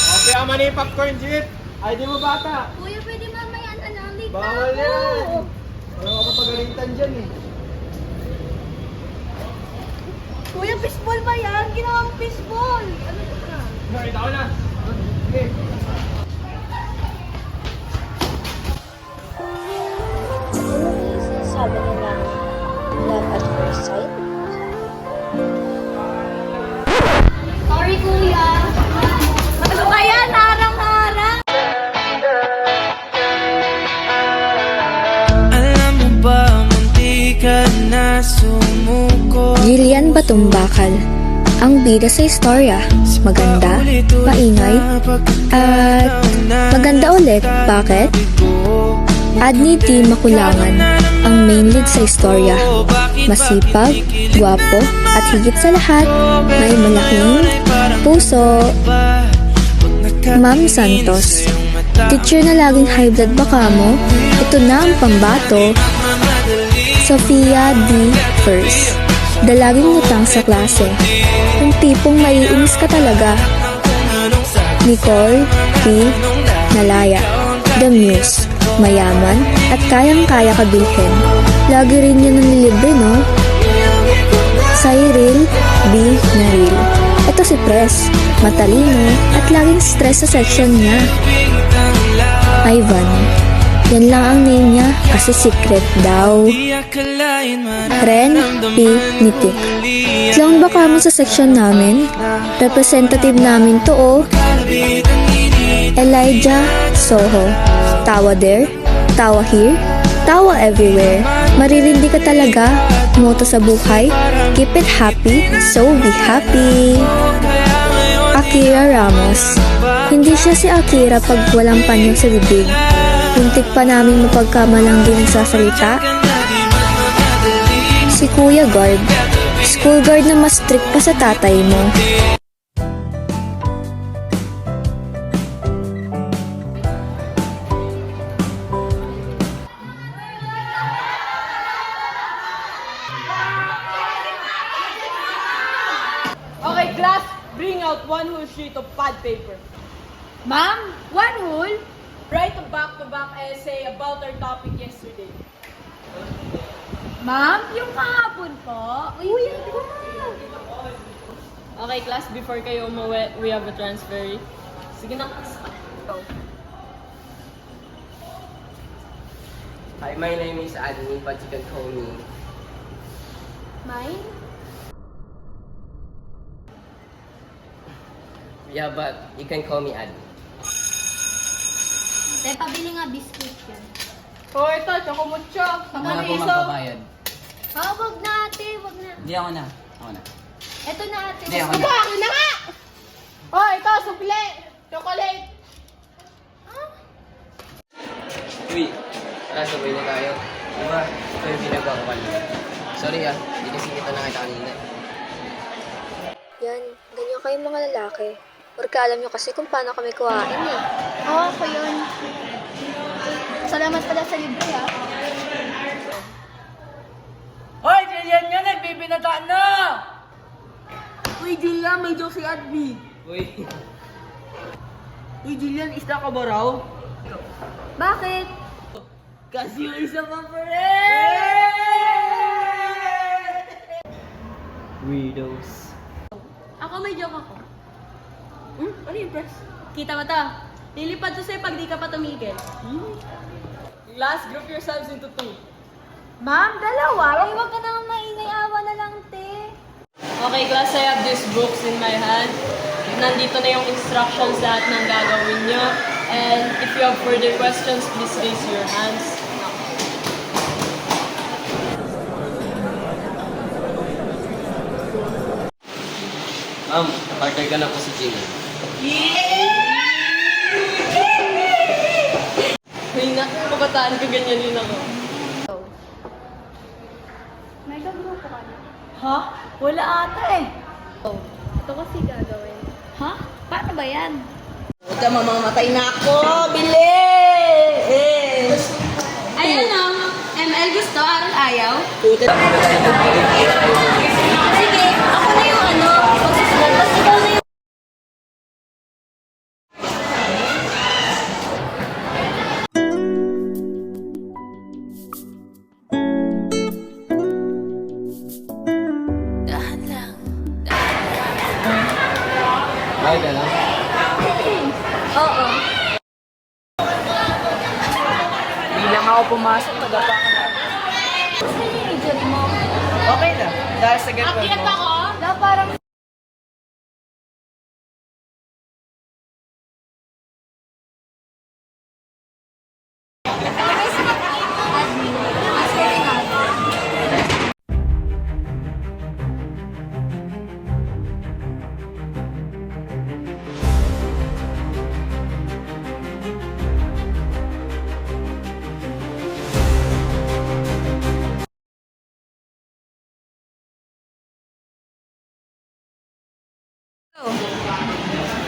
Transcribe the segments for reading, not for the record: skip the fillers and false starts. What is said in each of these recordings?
Okay, ama na yung popcorn jeep. Ay, di mo bata. Kuya, pwede mamaya ano, late na Bawal ako. yan. Wala ka papagalitan dyan eh. Kuya, fishball ba yan? Ginawang fishball. Ano ito ka? Nakita ko na. Sige. Sabi nila, love at first sight. Sorry, kuya. Ano ba yan? Harang-harang. Alam mo ba, munti ka na sumuko. Jillian Batumbakal, ang bida sa istorya. Maganda, maingay, at maganda ulit. Bakit? Adni T. Makulangan, ang main lead sa istorya. Masipag, gwapo, at higit sa lahat, may malaking puso. Ma'am Santos, teacher na laging high blood baka mo, ito na ang pambato. Sofia D. First, dalaging utang sa klase. Yung tipong maiinis ka talaga. Nicole P. Nalaya, The Muse, mayaman at kayang-kaya kabilhin. Lagi rin yun ang nilibre, no? Cyril B. Naril, ito si Pres, matalino at laging stress sa section niya. Ivan, yan lang ang name niya kasi secret daw. Ren P. Nitik, clown ba ka mo sa section namin? Representative namin to, oh. Elijah Soho, tawa there, tawa here, tawa everywhere. Maririndi ka talaga, moto sa buhay, keep it happy, so be happy. Akira Ramos, hindi siya si Akira pag walang panyo sa bibig. Hintik pa namin mapagkamalang din sa salita. Si Kuya Guard, school guard na mas strict pa sa tatay mo. Okay, class, bring out one whole sheet of pad paper. Ma'am, one whole? Write a back-to-back essay about our topic yesterday. Ma'am, yung kahapon po. Uy, Okay, class, before kayo umuwi, we have a transfer. Sige na, class. Go. Hi, my name is Adni, but you can call me. Mine? Yeah, but you can call me Adni. Te, pabili nga biscuit yan. Oh, ito, chocomucho. Ano Ano iso? iso? Wag na ate, wag na. Hindi ako na. Ako na. Eto na ate. Hindi, ako Gusto na. mo, akin na nga! Oh, ito, sukle. Chocolate. Uy, tara, sabay na tayo. Diba, ito yung ginagawa ko kanina. Sorry hindi kasi kita nakita kanina. Yan, ganyan kayong mga lalaki. Porque alam nyo kasi kung paano kami kuhain eh. Oo, ako yun. Salamat pala sa libre, ha? Hoy, Jillian nga, nagbibinataan na! Uy, Jillian, may joke si Adby. Uy, Uy, Jillian, isda ka ba raw? Bakit? Kasi yung isa pa pa rin! weirdos. Ako may joke ako. Ano yung press? Kita mo to. Lilipad to sa'yo pag di ka pa tumigil. Last, group yourselves into two. Ma'am, dalawa? Ay, wag ka naman maingay. Awa na lang, te. Okay, class, I have these books in my hand. Nandito na yung instructions lahat ng gagawin nyo. And if you have further questions, please raise your hands. Ma'am, partner ka na po si Jimmy. Uy, kabataan ko ganyan din ako. May gagawin ka na. Ha? Wala ata eh. Ito kasi gagawin. Ha? Paano ba yan? Huwag ka mamamatay na ako! Bili! Ay, ano? ML gusto, aral ayaw? Puta. Sige, ako na yung ano. Magsusulat. Tapos ikaw na yung Bakit ka lang? Oo. Bilang ako pumasok, nagapa ka na. Gusto niyo yung injury mo? Okay na. Dahil sa get well mo. Na parang...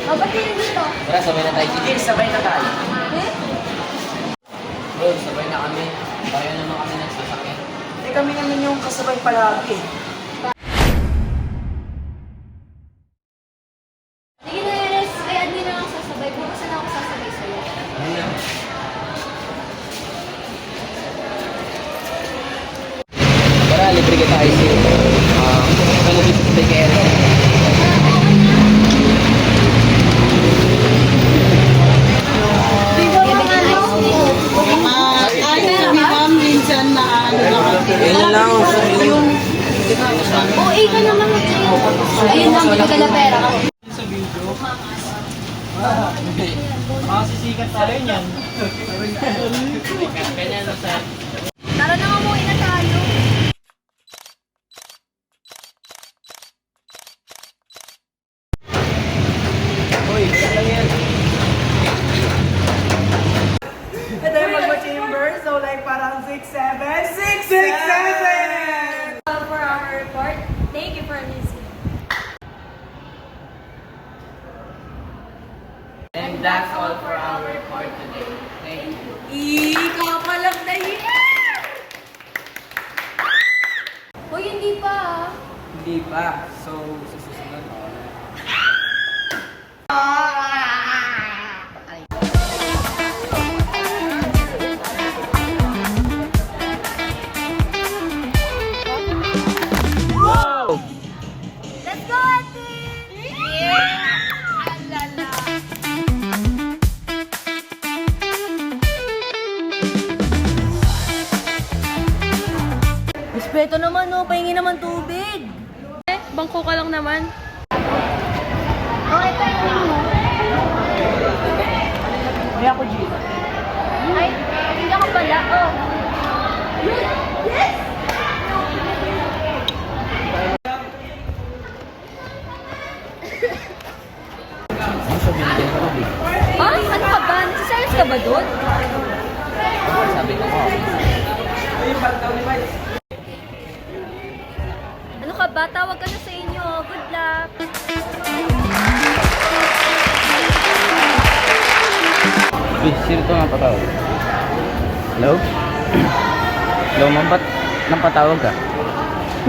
Oh, ba't yun dito? Tara, sabay na tayo. Sige, sabay na tayo. Eh? Bro, sabay na kami. Tayo naman kami nagsasakyan. Eh kami naman yung kasabay palagi. Sige na, Eres. Kaya hindi na lang sasabay. Bukas na ako sasabay sa'yo. Ano na? Tara, libre kita IC. Ano dito sa TKL? Ayun lang. OA ka naman. Ayun lang, bigay ka na pera ka. Makasisikat tayo niyan. Ganyan na sir. Tara na, umuwi na tayo. Uy, ano yan? Eh tayo magpa-chamber, so like parang 6, 7, 6, 7! For our report, thank you for listening. And that's all for our report today. Thank you. Ikapalag na yun! Hoy, hindi pa ah. Hindi pa. So, sa susunod. Let's go, Ate! Yeah! Alala! Respeto naman, no? Pahingi naman tubig. Bangko ka lang naman. Okay, pahingi mo. Kaya ako, G. Ay, hindi ako pala. Oh. Yes! Ano siya binigyan ko tubig? Ha? Ano ka ba? Nagsisayos ka ba doon? Sabi ko, oh. Ano ka ba? Tawag ka na sa inyo. Good luck. Uy, sino ito nga patawag? Hello? Hello, ma'am, ba't nang patawag ka?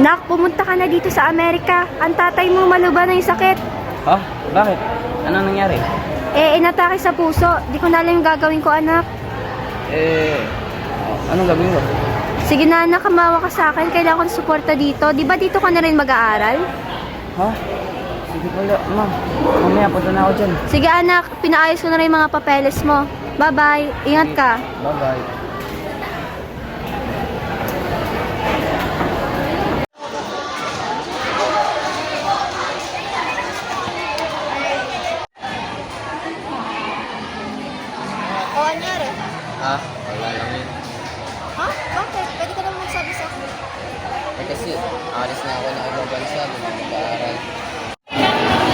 Nak, pumunta ka na dito sa Amerika. Ang tatay mo maluba na yung sakit. Ha? Bakit? Ano nangyari? Inatake sa puso. Di ko na alam yung gagawin ko, anak. Anong gagawin ko? Sige na, anak, kamawa ka sa akin. Kailangan ko ng suporta dito. Di ba dito ka na rin mag-aaral? Ha? Sige pala, ma'am. Mamaya, punta na ako dyan. Sige, anak, pinaayos ko na rin yung mga papeles mo. Bye-bye. Ingat ka. Bye-bye. O, anyari? Ha? Wala lang yun. Ha? Bakit? Pwede ka naman magsabi sa akin. Kasi, alis na ako ng ibang bansa. Mag-aaral.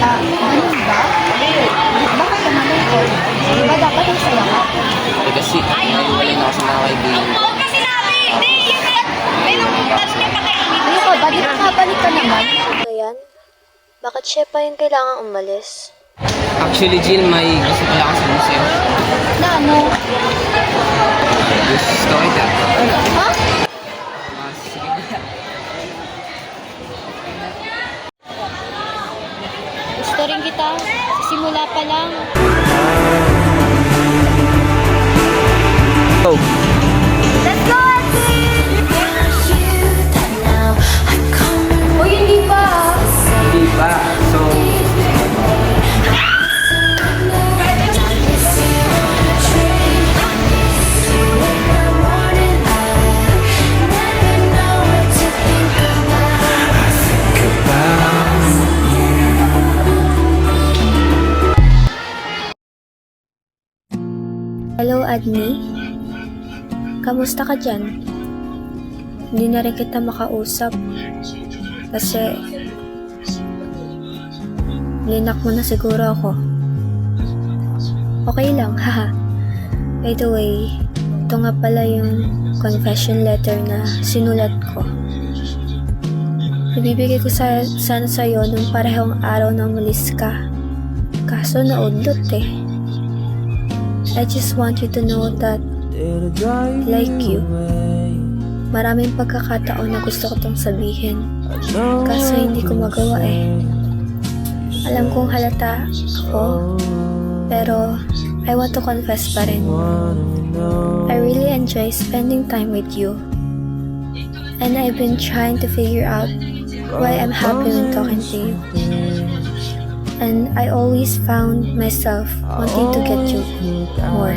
Ganun ba? Baka naman ako. Di ba dapat yung saya ka? Kasi, naiwalay na ako sa mga kaibigan. Ano ka ba? Di ba kabalik ka naman? Ayan, bakit siya pa yun kailangan umalis? Actually, Jill, may gusto pala ako sa museo. Na ano? Gusto kita. Ha? Sige. Gusto rin kita. Simula pa lang. Go! Let's go, Ate! Uy, hindi pa. Hindi pa. So, Hello, Adni. Kamusta ka dyan? Hindi na rin kita makausap. Kasi linak mo na siguro ako. Okay lang, haha. By the way, ito nga pala yung confession letter na sinulat ko. Ibibigay ko sana sa'yo nung parehong araw na umalis ka. Kaso naudlot eh. I just want you to know that, like you, maraming pagkakataon na gusto ko tong sabihin. Kaso hindi ko magawa eh. Alam kong halata ako, pero I want to confess pa rin. I really enjoy spending time with you. And I've been trying to figure out why I'm happy when talking to you. And I always found myself wanting to get you more.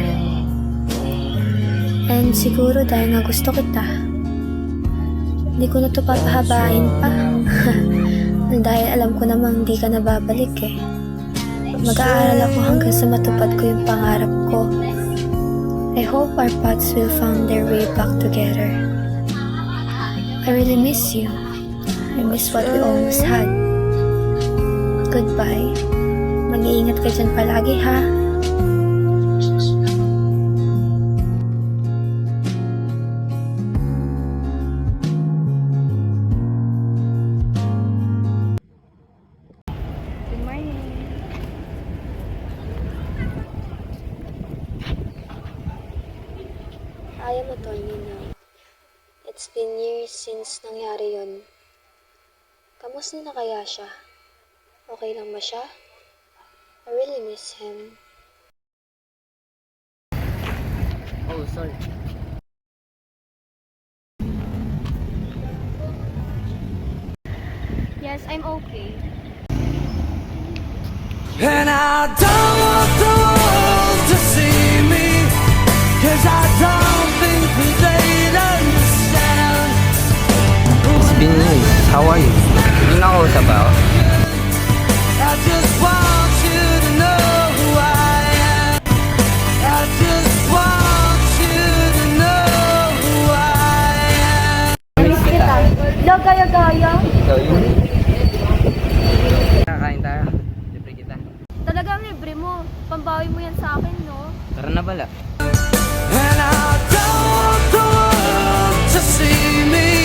And siguro dahil nga gusto kita, hindi ko na to papahabain pa. Dahil alam ko namang hindi ka na babalik eh. Mag-aaral ako hanggang sa matupad ko yung pangarap ko. I hope our paths will find their way back together. I really miss you. I miss what we almost had. Goodbye. Mag-iingat ka dyan palagi, ha? Good morning. Ayaw mo to, Nino. It's been years since nangyari yon. Kamusta na kaya siya? Okay lang ba siya? I really miss him. Oh, sorry. Yes, I'm okay. And I don't want the world to see me, 'cause I don't think that they'd understand. It's been years. How are you? Hindi na ako sa ba? I just want you to know who I am. I just want you to know who I am. Miss kita. Gaya-gaya. Ikaw yun. Kakain tayo. Libre kita. Talagang libre mo. Pambawi mo yan sa akin, no? Tara na bala. And I don't want the world to see me,